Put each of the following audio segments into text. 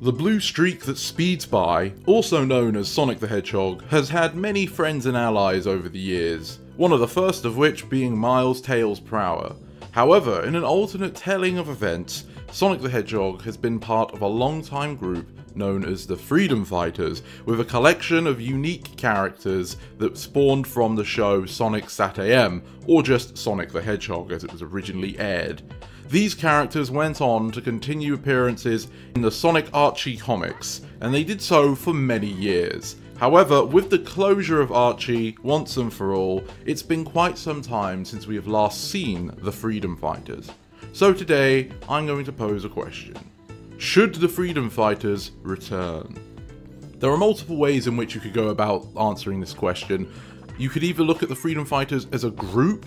The blue streak that speeds by, also known as Sonic the Hedgehog, has had many friends and allies over the years, one of the first of which being Miles Tails Prower. However, in an alternate telling of events, Sonic the Hedgehog has been part of a long-time group known as the Freedom Fighters, with a collection of unique characters that spawned from the show Sonic SatAM, or just Sonic the Hedgehog as it was originally aired. These characters went on to continue appearances in the Sonic Archie comics, and they did so for many years. However, with the closure of Archie once and for all, it's been quite some time since we have last seen the Freedom Fighters. So today, I'm going to pose a question. Should the Freedom Fighters return? There are multiple ways in which you could go about answering this question. You could either look at the Freedom Fighters as a group,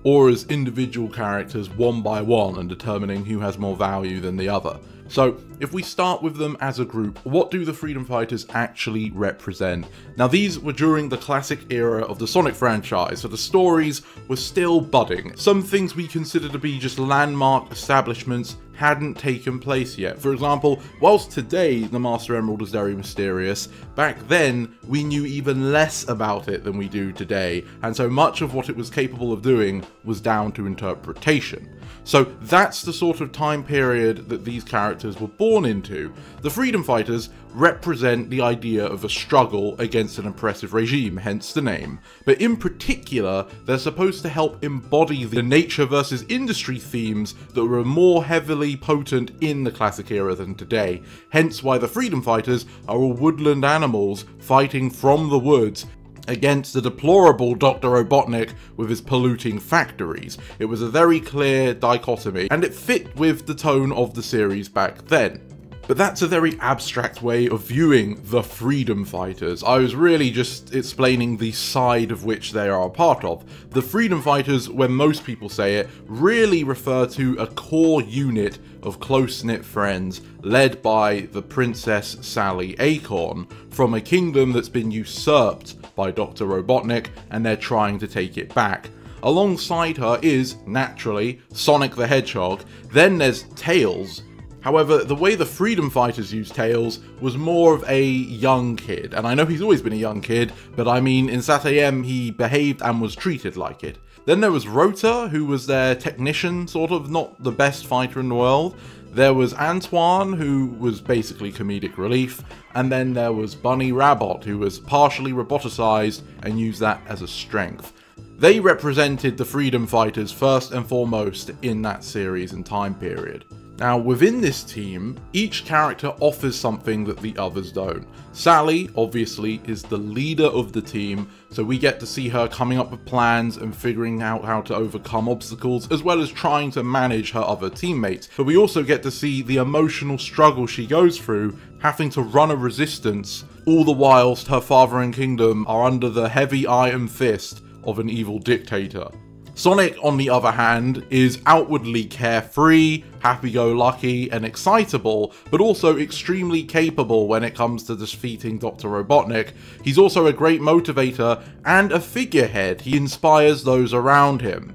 or as individual characters one by one and determining who has more value than the other. So, if we start with them as a group, what do the Freedom Fighters actually represent? Now, these were during the classic era of the Sonic franchise, so the stories were still budding. Some things we consider to be just landmark establishments hadn't taken place yet. For example, whilst today the Master Emerald is very mysterious, back then we knew even less about it than we do today, and so much of what it was capable of doing was down to interpretation. So that's the sort of time period that these characters were born into. The Freedom Fighters represent the idea of a struggle against an oppressive regime, hence the name. But in particular, they're supposed to help embody the nature versus industry themes that were more heavily potent in the classic era than today. Hence why the Freedom Fighters are all woodland animals fighting from the woods against the deplorable Dr. Robotnik with his polluting factories. It was a very clear dichotomy, and it fit with the tone of the series back then. But that's a very abstract way of viewing the Freedom Fighters. I was really just explaining the side of which they are a part of. The Freedom Fighters, when most people say it, really refer to a core unit of close-knit friends led by the Princess Sally Acorn from a kingdom that's been usurped by Dr. Robotnik, and they're trying to take it back. Alongside her is, naturally, Sonic the Hedgehog. Then there's Tails. However, the way the Freedom Fighters used Tails was more of a young kid, and I know he's always been a young kid, but I mean in SatAM he behaved and was treated like it. Then there was Rota, who was their technician, sort of, not the best fighter in the world. There was Antoine, who was basically comedic relief, and then there was Bunny Rabbit, who was partially roboticized and used that as a strength. They represented the Freedom Fighters first and foremost in that series and time period. Now, within this team, each character offers something that the others don't. Sally, obviously, is the leader of the team, so we get to see her coming up with plans and figuring out how to overcome obstacles, as well as trying to manage her other teammates. But we also get to see the emotional struggle she goes through, having to run a resistance, all the whilst her father and kingdom are under the heavy iron fist of an evil dictator. Sonic, on the other hand, is outwardly carefree, happy-go-lucky, and excitable, but also extremely capable when it comes to defeating Dr. Robotnik. He's also a great motivator and a figurehead. He inspires those around him.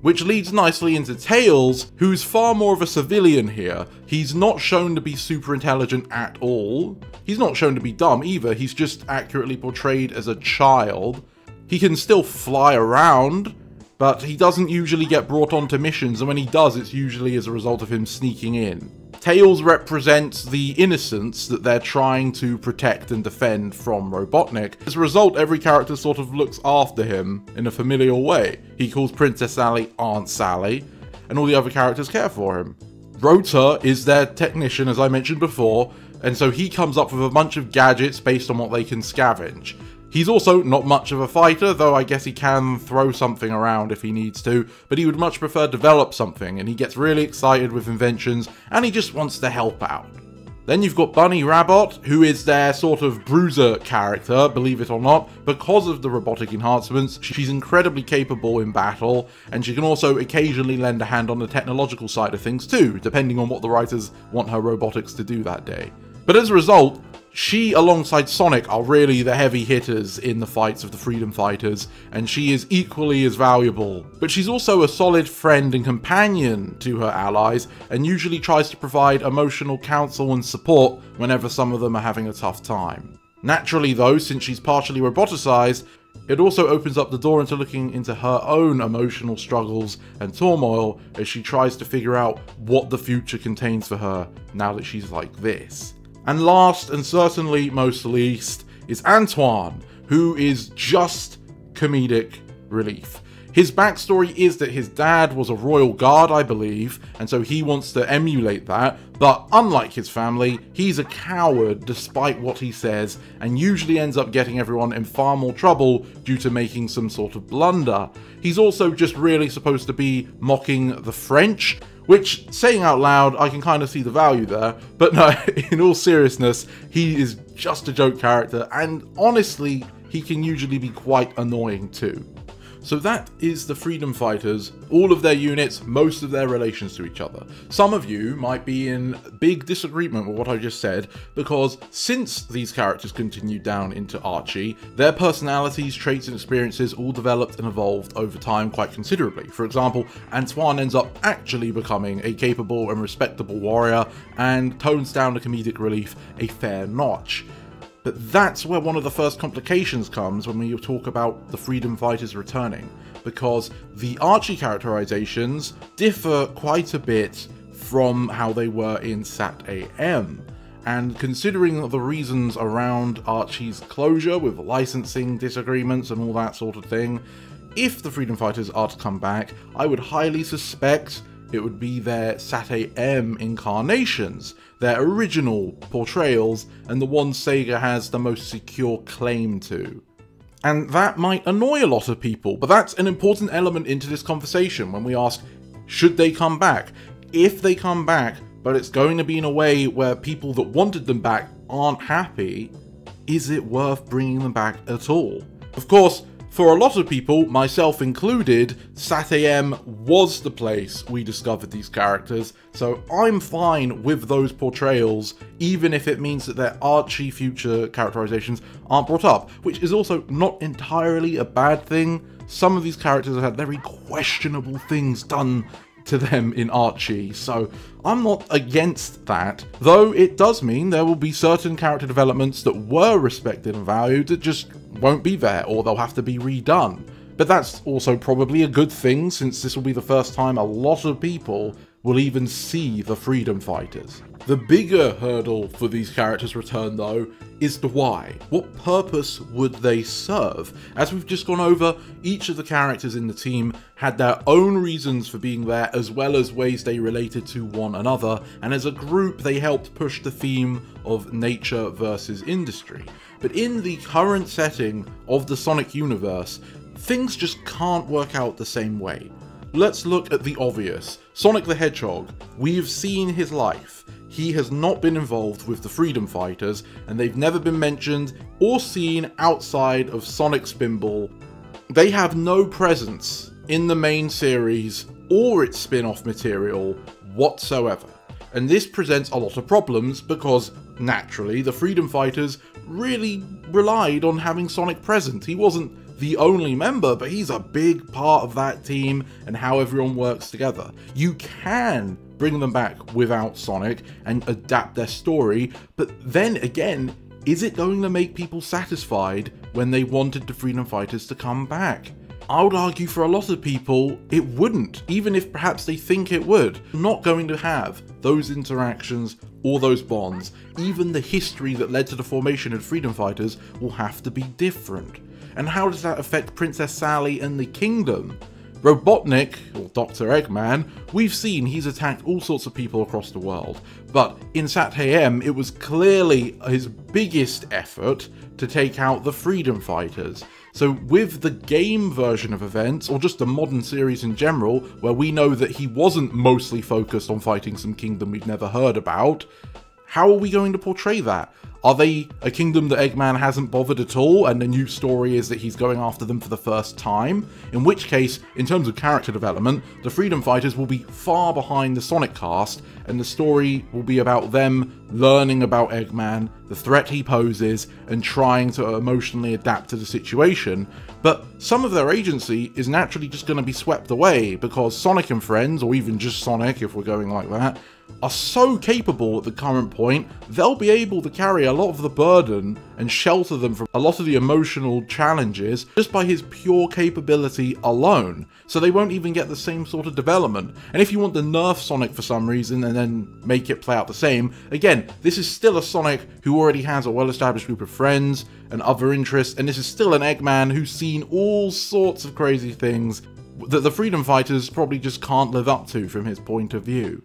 Which leads nicely into Tails, who's far more of a civilian here. He's not shown to be super intelligent at all. He's not shown to be dumb either, he's just accurately portrayed as a child. He can still fly around, but he doesn't usually get brought onto missions, and when he does, it's usually as a result of him sneaking in. Tails represents the innocence that they're trying to protect and defend from Robotnik. As a result, every character sort of looks after him in a familial way. He calls Princess Sally Aunt Sally, and all the other characters care for him. Rota is their technician, as I mentioned before, and so he comes up with a bunch of gadgets based on what they can scavenge. He's also not much of a fighter, though I guess he can throw something around if he needs to, but he would much prefer develop something, and he gets really excited with inventions, and he just wants to help out. Then you've got Bunny Rabbit, who is their sort of bruiser character, believe it or not. Because of the robotic enhancements, she's incredibly capable in battle, and she can also occasionally lend a hand on the technological side of things too, depending on what the writers want her robotics to do that day. But as a result, She, alongside Sonic, are really the heavy hitters in the fights of the Freedom Fighters, and she is equally as valuable. But she's also a solid friend and companion to her allies, and usually tries to provide emotional counsel and support whenever some of them are having a tough time. Naturally though, since she's partially roboticized, it also opens up the door into looking into her own emotional struggles and turmoil as she tries to figure out what the future contains for her now that she's like this. And last, and certainly most least, is Antoine, who is just comedic relief. His backstory is that his dad was a royal guard, I believe, and so he wants to emulate that, but unlike his family, he's a coward despite what he says, and usually ends up getting everyone in far more trouble due to making some sort of blunder. He's also just really supposed to be mocking the French, which, saying out loud, I can kind of see the value there, but no, in all seriousness, he is just a joke character, and honestly, he can usually be quite annoying too. So that is the Freedom Fighters, all of their units, most of their relations to each other. Some of you might be in big disagreement with what I just said, because since these characters continued down into Archie, their personalities, traits and experiences all developed and evolved over time quite considerably. For example, Antoine ends up actually becoming a capable and respectable warrior, and tones down the comedic relief a fair notch. But that's where one of the first complications comes when we talk about the Freedom Fighters returning, because the Archie characterizations differ quite a bit from how they were in SatAM. And considering the reasons around Archie's closure with licensing disagreements and all that sort of thing, if the Freedom Fighters are to come back, I would highly suspect it would be their SatAM incarnations, their original portrayals, and the ones Sega has the most secure claim to. And that might annoy a lot of people, but that's an important element into this conversation when we ask, should they come back? If they come back, but it's going to be in a way where people that wanted them back aren't happy, is it worth bringing them back at all? Of course, for a lot of people, myself included, SatAM was the place we discovered these characters, so I'm fine with those portrayals, even if it means that their Archie future characterizations aren't brought up, which is also not entirely a bad thing. Some of these characters have had very questionable things done to them in Archie, so I'm not against that, though it does mean there will be certain character developments that were respected and valued that just won't be there, or they'll have to be redone. But that's also probably a good thing, since this will be the first time a lot of people will even see the Freedom Fighters. The bigger hurdle for these characters' return though is the why. What purpose would they serve? As we've just gone over, each of the characters in the team had their own reasons for being there, as well as ways they related to one another, and as a group they helped push the theme of nature versus industry. But in the current setting of the Sonic universe, things just can't work out the same way. Let's look at the obvious. Sonic the Hedgehog. We've seen his life. He has not been involved with the Freedom Fighters, and they've never been mentioned or seen outside of Sonic Spinball. They have no presence in the main series or its spin-off material whatsoever. And this presents a lot of problems because, naturally, the Freedom Fighters really relied on having Sonic present. He wasn't the only member, but he's a big part of that team and how everyone works together. You can bring them back without Sonic and adapt their story, but then again, is it going to make people satisfied when they wanted the Freedom Fighters to come back? I would argue for a lot of people, it wouldn't, even if perhaps they think it would. Not going to have those interactions or those bonds. Even the history that led to the formation of Freedom Fighters will have to be different. And how does that affect Princess Sally and the Kingdom? Robotnik, or Dr. Eggman, we've seen he's attacked all sorts of people across the world, but in SatAM it was clearly his biggest effort to take out the Freedom Fighters. So with the game version of events, or just the modern series in general, where we know that he wasn't mostly focused on fighting some kingdom we've never heard about, how are we going to portray that? Are they a kingdom that Eggman hasn't bothered at all, and the new story is that he's going after them for the first time? In which case, in terms of character development, the Freedom Fighters will be far behind the Sonic cast, and the story will be about them learning about Eggman, the threat he poses, and trying to emotionally adapt to the situation. But some of their agency is naturally just going to be swept away, because Sonic and Friends, or even just Sonic if we're going like that, are so capable at the current point, they'll be able to carry a lot of the burden and shelter them from a lot of the emotional challenges just by his pure capability alone. So they won't even get the same sort of development. And if you want to nerf Sonic for some reason and then make it play out the same, again, this is still a Sonic who already has a well-established group of friends and other interests, and this is still an Eggman who's seen all sorts of crazy things that the Freedom Fighters probably just can't live up to from his point of view.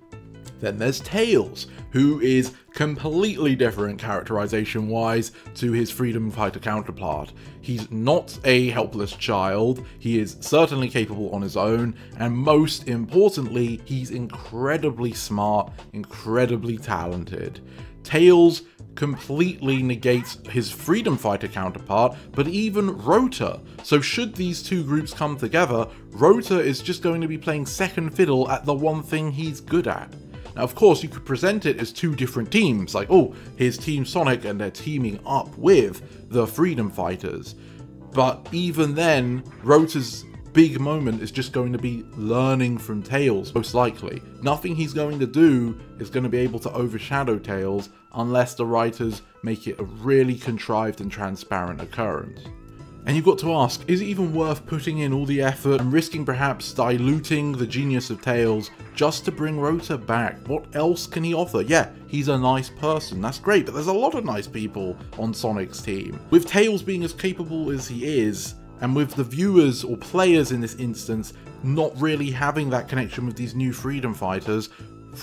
Then there's Tails, who is completely different characterization-wise to his Freedom Fighter counterpart. He's not a helpless child, he is certainly capable on his own, and most importantly, he's incredibly smart, incredibly talented. Tails completely negates his Freedom Fighter counterpart, but even Rota. So should these two groups come together, Rota is just going to be playing second fiddle at the one thing he's good at. Now, of course, you could present it as two different teams, like, oh, here's Team Sonic and they're teaming up with the Freedom Fighters. But even then, Rota's big moment is just going to be learning from Tails, most likely. Nothing he's going to do is going to be able to overshadow Tails unless the writers make it a really contrived and transparent occurrence. And you've got to ask, is it even worth putting in all the effort and risking perhaps diluting the genius of Tails just to bring Rota back? What else can he offer? Yeah, he's a nice person, that's great, but there's a lot of nice people on Sonic's team. With Tails being as capable as he is, and with the viewers or players in this instance not really having that connection with these new Freedom Fighters,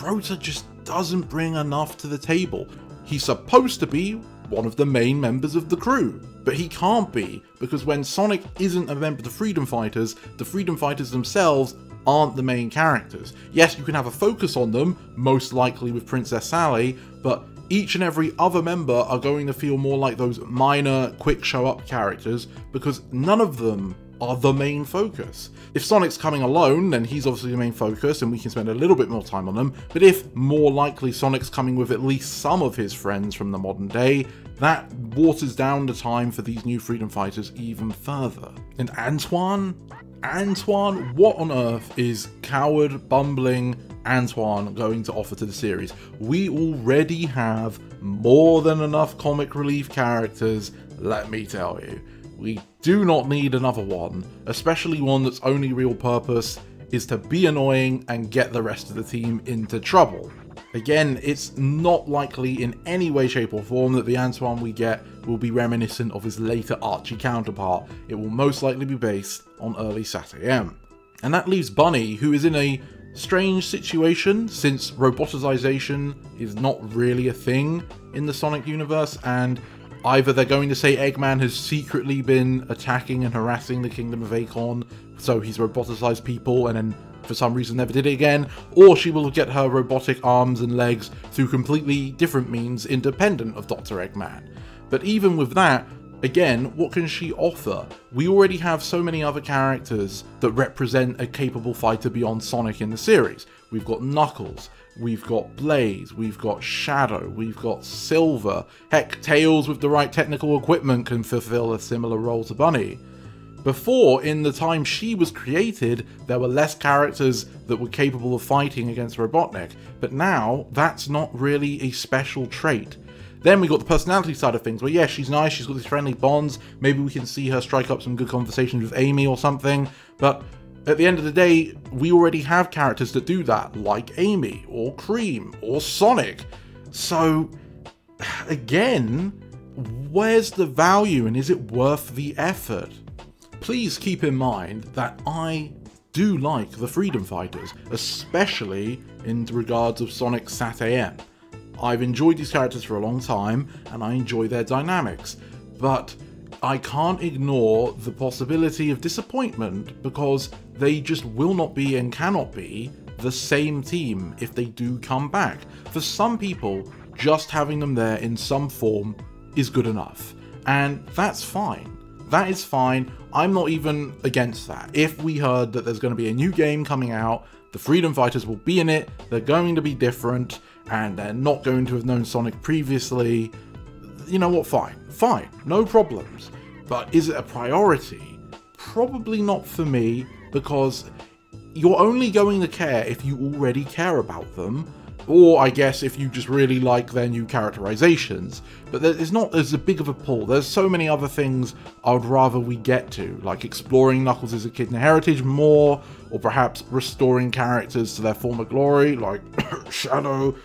Rota just doesn't bring enough to the table. He's supposed to be one of the main members of the crew, but he can't be, because when Sonic isn't a member of the Freedom Fighters themselves aren't the main characters. Yes, you can have a focus on them, most likely with Princess Sally, but each and every other member are going to feel more like those minor, quick show-up characters, because none of them are the main focus. If Sonic's coming alone, then he's obviously the main focus and we can spend a little bit more time on them, but if more likely Sonic's coming with at least some of his friends from the modern day, that waters down the time for these new Freedom Fighters even further. And Antoine, what on earth is coward, bumbling Antoine going to offer to the series? We already have more than enough comic relief characters, let me tell you. We do not need another one, especially one that's only real purpose is to be annoying and get the rest of the team into trouble. Again, it's not likely in any way, shape or form that the Antoine we get will be reminiscent of his later Archie counterpart. It will most likely be based on early SatAM. And that leaves Bunny, who is in a strange situation since roboticization is not really a thing in the Sonic universe, and either they're going to say Eggman has secretly been attacking and harassing the Kingdom of Acorn, so he's roboticized people and then for some reason never did it again, or she will get her robotic arms and legs through completely different means independent of Dr. Eggman. But even with that, again, what can she offer? We already have so many other characters that represent a capable fighter beyond Sonic in the series. We've got Knuckles, we've got Blaze, we've got Shadow, we've got Silver. Heck, Tails with the right technical equipment can fulfill a similar role to Bunny. Before, in the time she was created, there were less characters that were capable of fighting against Robotnik, but now that's not really a special trait. Then we got the personality side of things, where yeah, she's nice, she's got these friendly bonds, maybe we can see her strike up some good conversations with Amy or something, but at the end of the day, we already have characters that do that, like Amy, or Cream, or Sonic. So, again, where's the value and is it worth the effort? Please keep in mind that I do like the Freedom Fighters, especially in regards of Sonic SatAM. I've enjoyed these characters for a long time, and I enjoy their dynamics, but I can't ignore the possibility of disappointment because they just will not be and cannot be the same team if they do come back. For some people, just having them there in some form is good enough. And that's fine. That is fine. I'm not even against that. If we heard that there's going to be a new game coming out, the Freedom Fighters will be in it, they're going to be different, and they're not going to have known Sonic previously, you know what, fine, no problems. But is it a priority? Probably not for me, because you're only going to care if you already care about them, or I guess if you just really like their new characterizations. But there's not as big of a pull. There's so many other things I would rather we get to, like exploring Knuckles' as a kid in heritage more, or perhaps restoring characters to their former glory, like Shadow.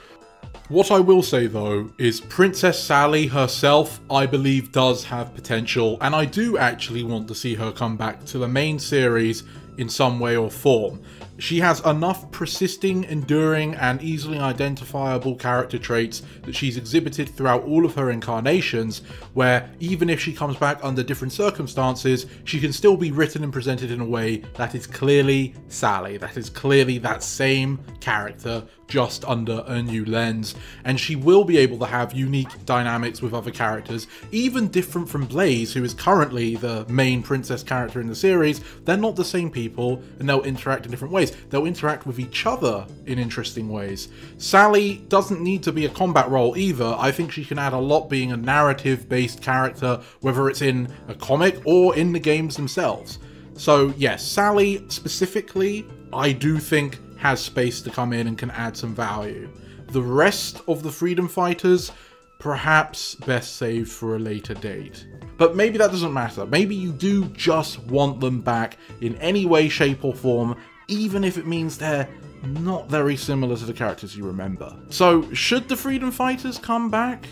What I will say though is Princess Sally herself, I believe, does have potential, and I do actually want to see her come back to the main series in some way or form. She has enough persisting, enduring, and easily identifiable character traits that she's exhibited throughout all of her incarnations, where even if she comes back under different circumstances, she can still be written and presented in a way that is clearly Sally, that is clearly that same character, just under a new lens, and she will be able to have unique dynamics with other characters, even different from Blaze, who is currently the main princess character in the series. They're not the same people, and they'll interact in different ways. They'll interact with each other in interesting ways. Sally doesn't need to be a combat role either. I think she can add a lot being a narrative-based character, whether it's in a comic or in the games themselves. So yes, Sally specifically, I do think has space to come in and can add some value. The rest of the Freedom Fighters, perhaps best saved for a later date. But maybe that doesn't matter. Maybe you do just want them back in any way, shape or form, even if it means they're not very similar to the characters you remember. So, should the Freedom Fighters come back?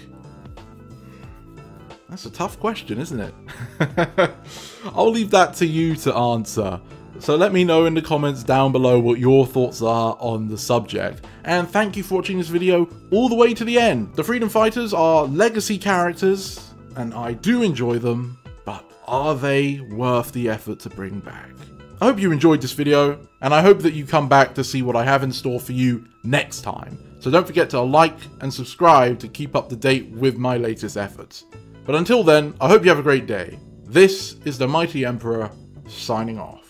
That's a tough question, isn't it? I'll leave that to you to answer. So let me know in the comments down below what your thoughts are on the subject. And thank you for watching this video all the way to the end. The Freedom Fighters are legacy characters, and I do enjoy them, but are they worth the effort to bring back? I hope you enjoyed this video, and I hope that you come back to see what I have in store for you next time. So don't forget to like and subscribe to keep up to date with my latest efforts. But until then, I hope you have a great day. This is the Mighty Emperor, signing off.